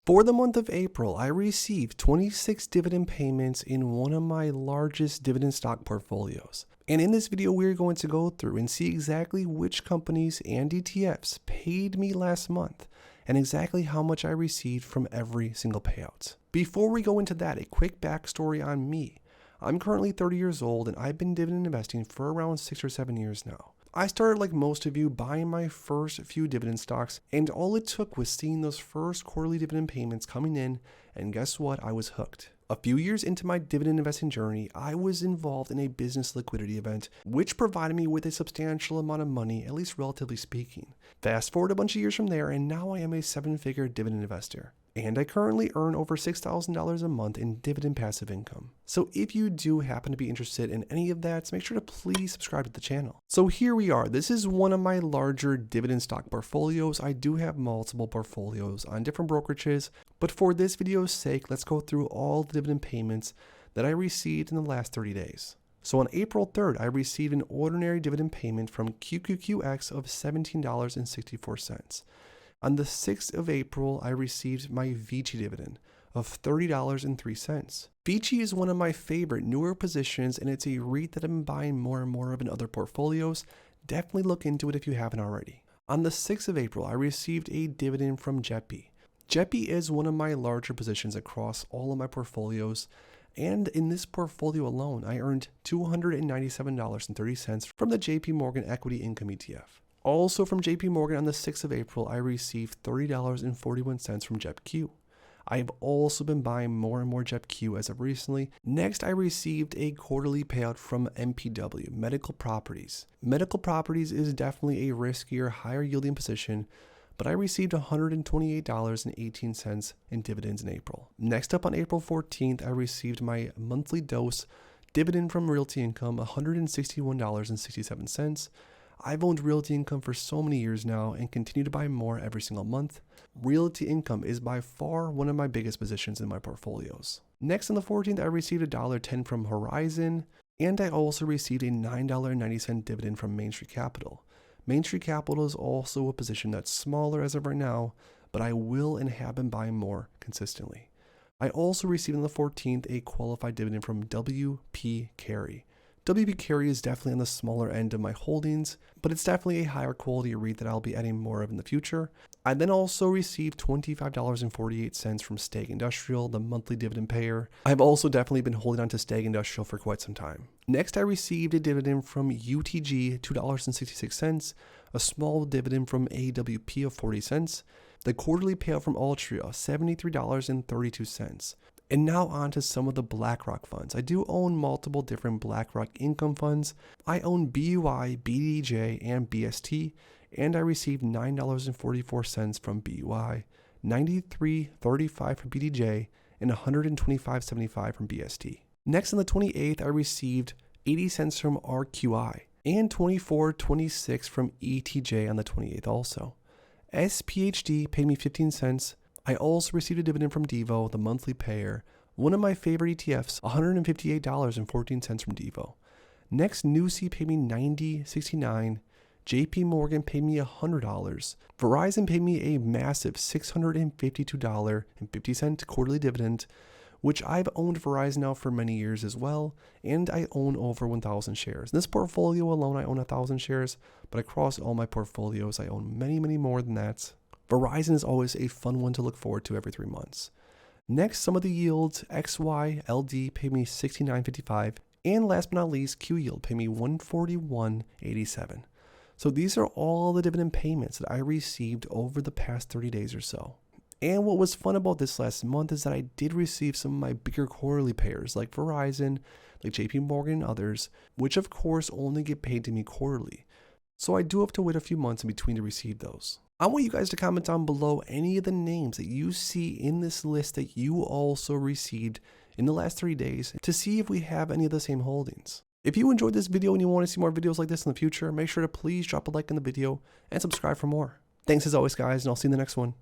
For the month of April, I received 26 dividend payments in one of my largest dividend stock portfolios. And in this video, we're going to go through and see exactly which companies and ETFs paid me last month and exactly how much I received from every single payout. Before we go into that, a quick backstory on me. I'm currently 30 years old and I've been dividend investing for around 6 or 7 years now. I started, like most of you, buying my first few dividend stocks, and all it took was seeing those first quarterly dividend payments coming in, and guess what? I was hooked. A few years into my dividend investing journey, I was involved in a business liquidity event, which provided me with a substantial amount of money, at least relatively speaking. Fast forward a bunch of years from there, and now I am a 7-figure dividend investor. And I currently earn over $6,000 a month in dividend passive income. So if you do happen to be interested in any of that, make sure to please subscribe to the channel. So here we are. This is one of my larger dividend stock portfolios. I do have multiple portfolios on different brokerages, but for this video's sake, let's go through all the dividend payments that I received in the last 30 days. So on April 3rd, I received an ordinary dividend payment from QQQX of $17.64. On the 6th of April, I received my Vici dividend of $30.03. Vici is one of my favorite newer positions, and it's a REIT that I've been buying more and more of in other portfolios. Definitely look into it if you haven't already. On the 6th of April, I received a dividend from JEPI. JEPI is one of my larger positions across all of my portfolios, and in this portfolio alone, I earned $297.30 from the JP Morgan Equity Income ETF. Also from JP Morgan on the 6th of April, I received $30.41 from JEPQ. I've also been buying more and more JEPQ as of recently. Next, I received a quarterly payout from MPW, Medical Properties. Medical Properties is definitely a riskier, higher yielding position, but I received $128.18 in dividends in April. Next up on April 14th, I received my monthly dose dividend from Realty Income, $161.67. I've owned Realty Income for so many years now and continue to buy more every single month. Realty Income is by far one of my biggest positions in my portfolios. Next on the 14th, I received $1.10 from Horizon, and I also received a $9.90 dividend from Main Street Capital. Main Street Capital is also a position that's smaller as of right now, but I will and have been buying more consistently. I also received on the 14th a qualified dividend from WP Carey. WP Carey is definitely on the smaller end of my holdings, but it's definitely a higher quality REIT that I'll be adding more of in the future. I then also received $25.48 from Stag Industrial, the monthly dividend payer. I've also definitely been holding on to Stag Industrial for quite some time. Next, I received a dividend from UTG, $2.66, a small dividend from AWP of 40 cents, the quarterly payout from Altria, $73.32. And now on to some of the BlackRock funds. I do own multiple different BlackRock income funds. I own BUI, BDJ, and BST, and I received $9.44 from BUI, $93.35 from BDJ, and $125.75 from BST. Next on the 28th, I received 80 cents from RQI and $24.26 from ETJ on the 28th also. SPHD paid me 15 cents. I also received a dividend from Devo, the monthly payer, one of my favorite ETFs, $158.14 from Devo. Next, Nusi paid me $90.69. JP Morgan paid me $100. Verizon paid me a massive $652.50 quarterly dividend, which I've owned Verizon now for many years as well, and I own over 1,000 shares. In this portfolio alone, I own 1,000 shares, but across all my portfolios, I own many, many more than that. Verizon is always a fun one to look forward to every 3 months. Next, some of the yields. XYLD paid me $69.55, and last but not least, Q Yield paid me $141.87. So these are all the dividend payments that I received over the past 30 days or so. And what was fun about this last month is that I did receive some of my bigger quarterly payers like Verizon, like JP Morgan and others, which of course only get paid to me quarterly. So I do have to wait a few months in between to receive those. I want you guys to comment down below any of the names that you see in this list that you also received in the last 3 days to see if we have any of the same holdings. If you enjoyed this video and you want to see more videos like this in the future, make sure to please drop a like in the video and subscribe for more. Thanks as always, guys, and I'll see you in the next one.